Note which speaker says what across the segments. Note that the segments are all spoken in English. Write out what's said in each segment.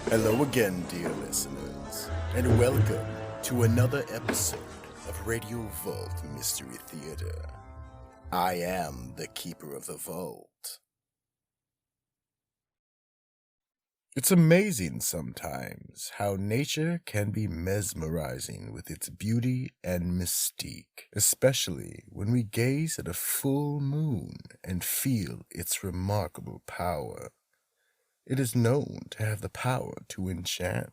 Speaker 1: Hello again, dear listeners, and welcome to another episode of Radio Vault Mystery Theater. I am the Keeper of the Vault. It's amazing sometimes how nature can be mesmerizing with its beauty and mystique, especially when we gaze at a full moon and feel its remarkable power. It is known to have the power to enchant,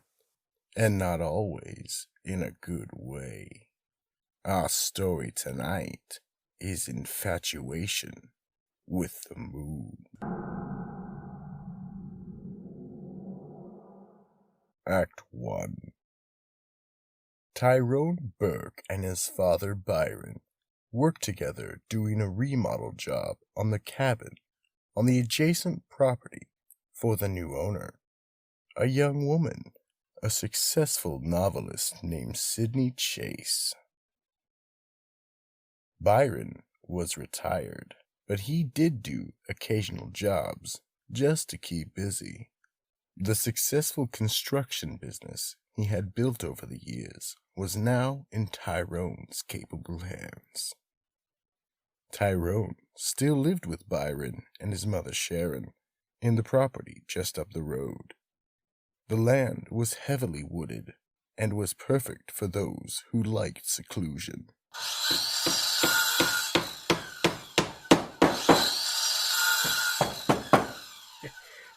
Speaker 1: and not always in a good way. Our story tonight is Infatuation with the Moon. Act 1. Tyrone, Burk, and his father Byron worked together doing a remodel job on the cabin on the adjacent property for the new owner, a young woman, a successful novelist named Sidney Chase. Byron was retired, but he did do occasional jobs just to keep busy. The successful construction business he had built over the years was now in Tyrone's capable hands. Tyrone still lived with Byron and his mother Sharon in the property just up the road. The land was heavily wooded and was perfect for those who liked seclusion.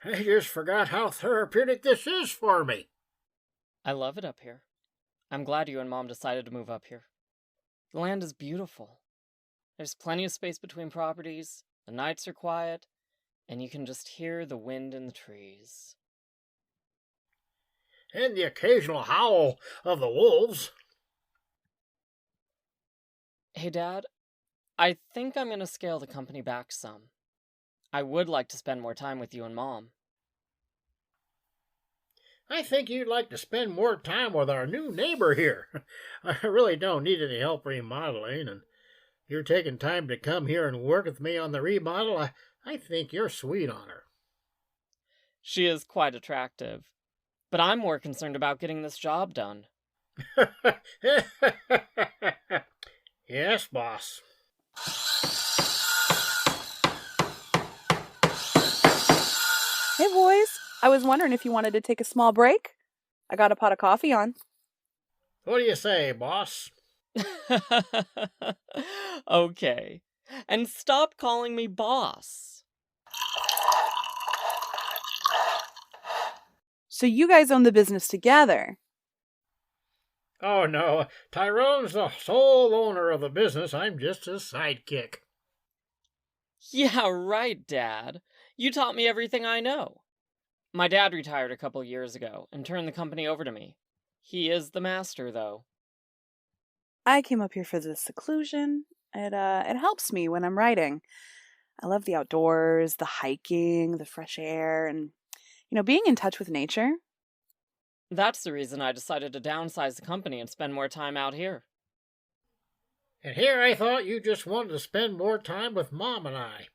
Speaker 2: I just forgot how therapeutic this is for me.
Speaker 3: I love it up here. I'm glad you and Mom decided to move up here. The land is beautiful. There's plenty of space between properties, the nights are quiet, and you can just hear the wind in the trees.
Speaker 2: And the occasional howl of the wolves.
Speaker 3: Hey, Dad, I think I'm going to scale the company back some. I would like to spend more time with you and Mom.
Speaker 2: I think you'd like to spend more time with our new neighbor here. I really don't need any help remodeling, and you're taking time to come here and work with me on the remodel. I think you're sweet on her.
Speaker 3: She is quite attractive, but I'm more concerned about getting this job done.
Speaker 2: Yes, boss.
Speaker 4: Hey, boys. I was wondering if you wanted to take a small break. I got a pot of coffee on.
Speaker 2: What do you say, boss?
Speaker 3: Okay. And stop calling me boss.
Speaker 4: So you guys own the business together?
Speaker 2: Oh, no. Tyrone's the sole owner of the business. I'm just his sidekick.
Speaker 3: Yeah, right, Dad. You taught me everything I know. My dad retired a couple years ago and turned the company over to me. He is the master, though.
Speaker 4: I came up here for the seclusion. It helps me when I'm writing. I love the outdoors, the hiking, the fresh air, and, being in touch with nature.
Speaker 3: That's the reason I decided to downsize the company and spend more time out here.
Speaker 2: And here I thought you just wanted to spend more time with Mom and I.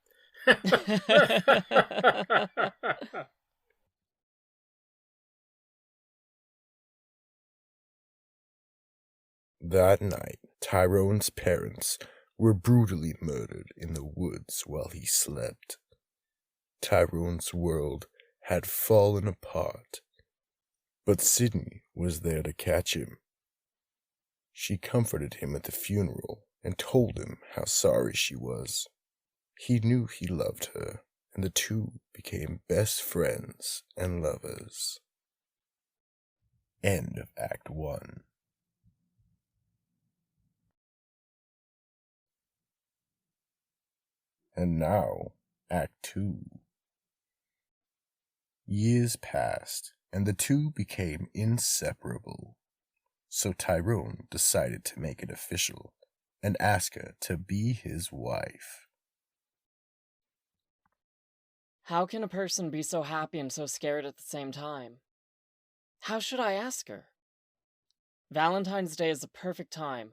Speaker 1: That night, Tyrone's parents were brutally murdered in the woods while he slept. Tyrone's world had fallen apart, but Sidney was there to catch him. She comforted him at the funeral and told him how sorry she was. He knew he loved her, and the two became best friends and lovers. End of Act 1. And now, Act 2. Years passed, and the two became inseparable. So Tyrone decided to make it official and ask her to be his wife.
Speaker 3: How can a person be so happy and so scared at the same time? How should I ask her? Valentine's Day is the perfect time,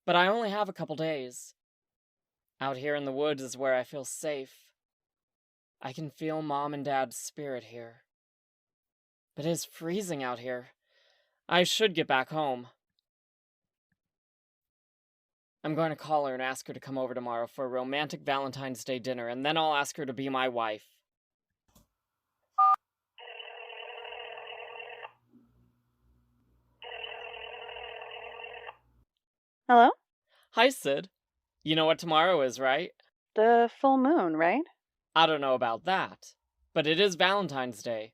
Speaker 3: but I only have a couple days. Out here in the woods is where I feel safe. I can feel Mom and Dad's spirit here. But it is freezing out here. I should get back home. I'm going to call her and ask her to come over tomorrow for a romantic Valentine's Day dinner, and then I'll ask her to be my wife.
Speaker 4: Hello?
Speaker 3: Hi, Sid. You know what tomorrow is, right?
Speaker 4: The full moon, right?
Speaker 3: I don't know about that, but it is Valentine's Day.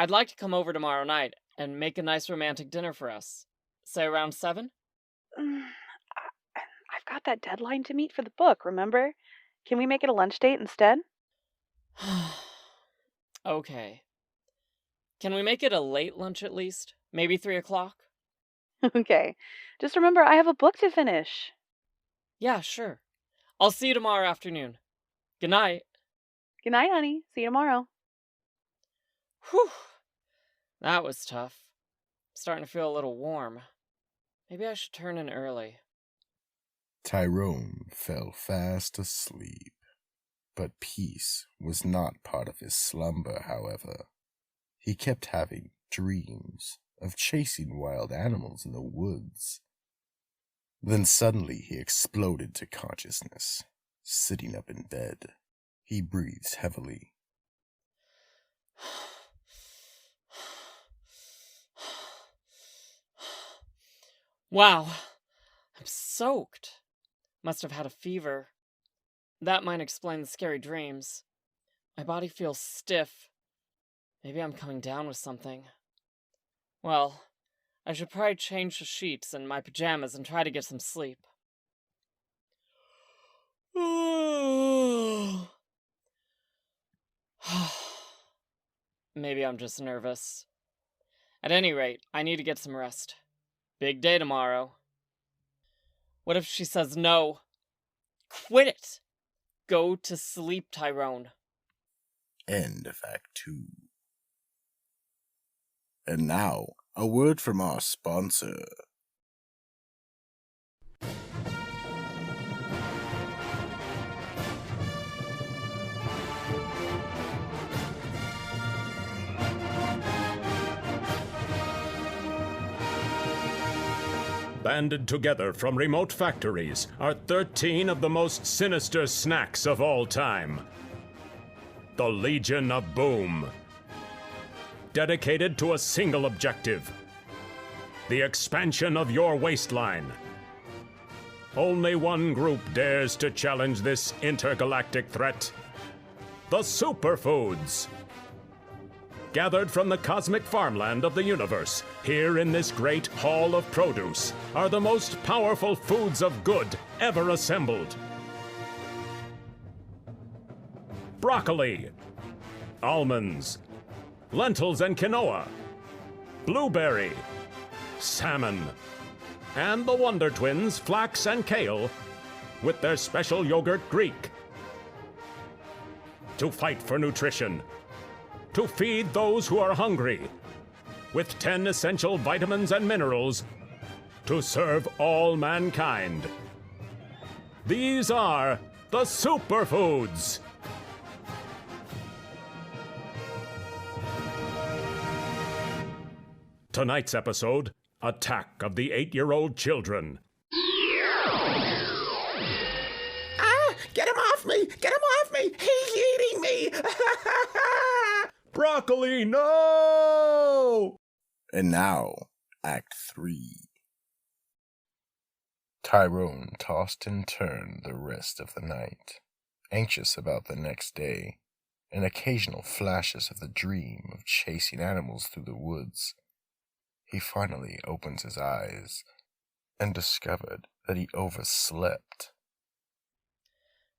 Speaker 3: I'd like to come over tomorrow night and make a nice romantic dinner for us. Say around 7?
Speaker 4: I've got that deadline to meet for the book, remember? Can we make it a lunch date instead?
Speaker 3: Okay. Can we make it a late lunch at least? Maybe 3 o'clock?
Speaker 4: Okay. Just remember, I have a book to finish.
Speaker 3: Yeah, sure. I'll see you tomorrow afternoon. Good night.
Speaker 4: Good night, honey. See you tomorrow.
Speaker 3: Whew. That was tough. I'm starting to feel a little warm. Maybe I should turn in early.
Speaker 1: Tyrone fell fast asleep, but peace was not part of his slumber, however. He kept having dreams of chasing wild animals in the woods. Then suddenly he exploded to consciousness, sitting up in bed. He breathed heavily.
Speaker 3: Wow, I'm soaked. Must have had a fever. That might explain the scary dreams. My body feels stiff. Maybe I'm coming down with something. Well, I should probably change the sheets and my pajamas and try to get some sleep. Maybe I'm just nervous. At any rate, I need to get some rest. Big day tomorrow. What if she says no? Quit it! Go to sleep, Tyrone.
Speaker 1: End of Act 2. And now, a word from our sponsor.
Speaker 5: Banded together from remote factories are 13 of the most sinister snacks of all time. The Legion of Boom. Dedicated to a single objective: the expansion of your waistline. Only one group dares to challenge this intergalactic threat: the Superfoods. Gathered from the cosmic farmland of the universe, here in this great hall of produce, are the most powerful foods of good ever assembled. Broccoli, almonds, lentils and quinoa, blueberry, salmon, and the Wonder Twins, flax and kale, with their special yogurt Greek. To fight for nutrition, to feed those who are hungry, with 10 essential vitamins and minerals, to serve all mankind. These are the Superfoods. Tonight's episode, Attack of the 8-Year-Old Children.
Speaker 6: Get him off me! Get him off me! He's eating me!
Speaker 5: Broccoli, no!
Speaker 1: And now, Act 3. Tyrone tossed and turned the rest of the night, anxious about the next day, and occasional flashes of the dream of chasing animals through the woods. He finally opened his eyes and discovered that he overslept.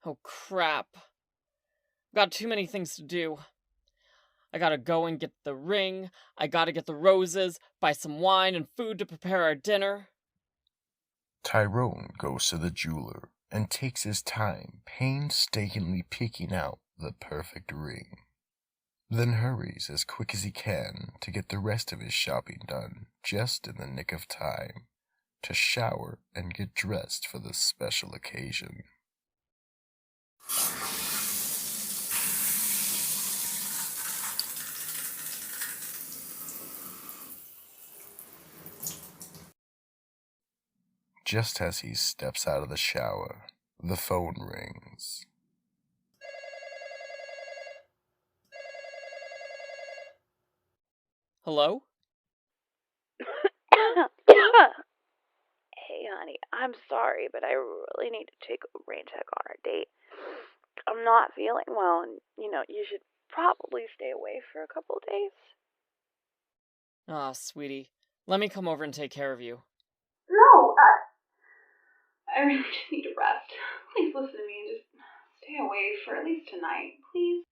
Speaker 3: Oh, crap. Got too many things to do. I gotta go and get the ring, I gotta get the roses, buy some wine and food to prepare our dinner.
Speaker 1: Tyrone goes to the jeweler and takes his time painstakingly picking out the perfect ring, then hurries as quick as he can to get the rest of his shopping done just in the nick of time to shower and get dressed for the special occasion. Just as he steps out of the shower, the phone rings.
Speaker 3: Hello?
Speaker 4: Hey, honey, I'm sorry, but I really need to take a rain check on our date. I'm not feeling well, and, you should probably stay away for a couple days.
Speaker 3: Ah, sweetie. Let me come over and take care of you.
Speaker 4: No, I really just need to rest. Please listen to me and just stay away for at least tonight, please.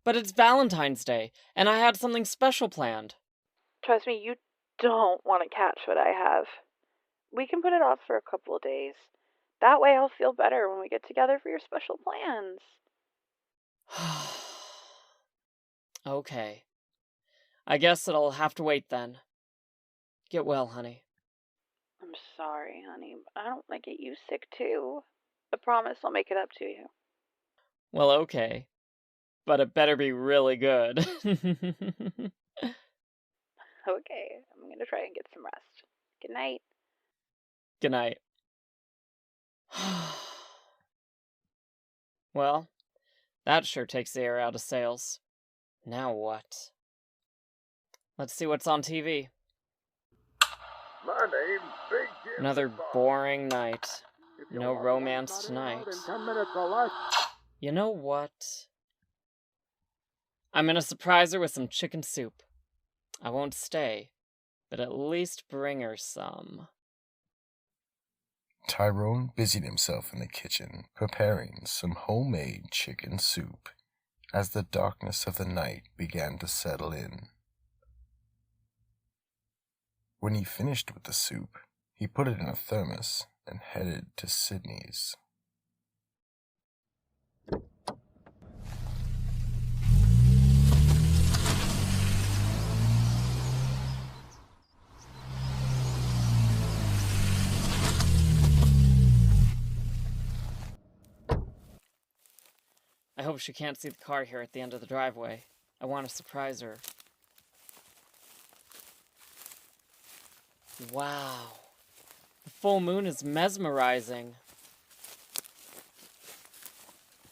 Speaker 3: But it's Valentine's Day, and I had something special planned.
Speaker 4: Trust me, you don't want to catch what I have. We can put it off for a couple of days. That way I'll feel better when we get together for your special plans.
Speaker 3: Okay. I guess it'll have to wait then. Get well, honey.
Speaker 4: I'm sorry, honey, but I don't want to get you sick too. I promise I'll make it up to you.
Speaker 3: Well, okay. But it better be really good.
Speaker 4: Okay, I'm gonna try and get some rest. Good night.
Speaker 3: Good night. Well, that sure takes the air out of sails. Now what? Let's see what's on TV.
Speaker 7: My name's Big Jim.
Speaker 3: Another boring night. No romance tonight.
Speaker 7: 10 minutes or less.
Speaker 3: You know what? I'm gonna surprise her with some chicken soup. I won't stay, but at least bring her some.
Speaker 1: Tyrone busied himself in the kitchen, preparing some homemade chicken soup as the darkness of the night began to settle in. When he finished with the soup, he put it in a thermos and headed to Sidney's.
Speaker 3: I hope she can't see the car here at the end of the driveway. I want to surprise her. Wow. The full moon is mesmerizing.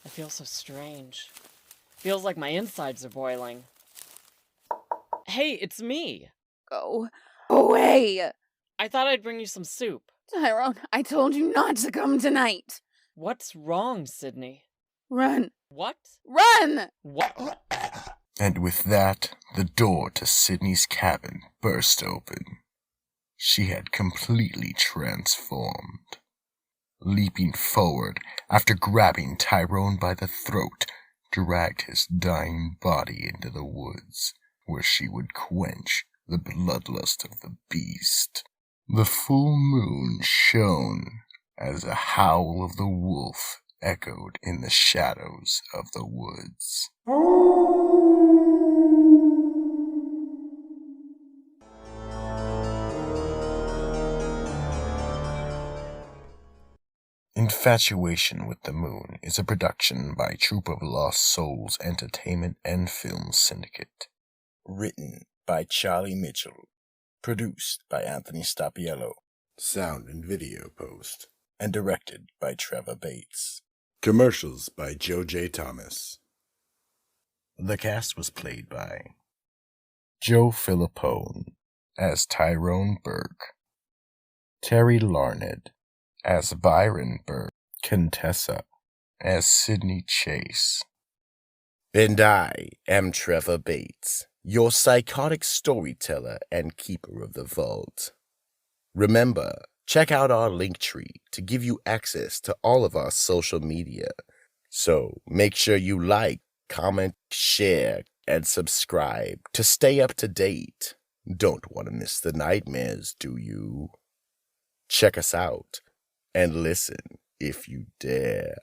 Speaker 3: I feel so strange. Feels like my insides are boiling. Hey, it's me!
Speaker 8: Go away!
Speaker 3: I thought I'd bring you some soup.
Speaker 8: Tyrone, I told you not to come tonight!
Speaker 3: What's wrong, Sidney?
Speaker 8: Run!
Speaker 3: What?
Speaker 8: Run!
Speaker 3: What?
Speaker 1: And with that, the door to Sidney's cabin burst open. She had completely transformed. Leaping forward, after grabbing Tyrone by the throat, dragged his dying body into the woods, where she would quench the bloodlust of the beast. The full moon shone as a howl of the wolf echoed in the shadows of the woods. Infatuation with the Moon is a production by Troop of Lost Souls Entertainment and Film Syndicate. Written by Charlie Mitchell. Produced by Anthony Stapiello. Sound and video post. And directed by Trevor Bates. Commercials by Joe J. Thomas. The cast was played by Joe Filipone as Tyrone Burk, Terry Larned as Byron Burk, Contessa as Sidney Chase. And I am Trevor Bates, your psychotic storyteller and keeper of the vault. Remember, check out our Linktree to give you access to all of our social media. So make sure you like, comment, share, and subscribe to stay up to date. Don't want to miss the nightmares, do you? Check us out and listen if you dare.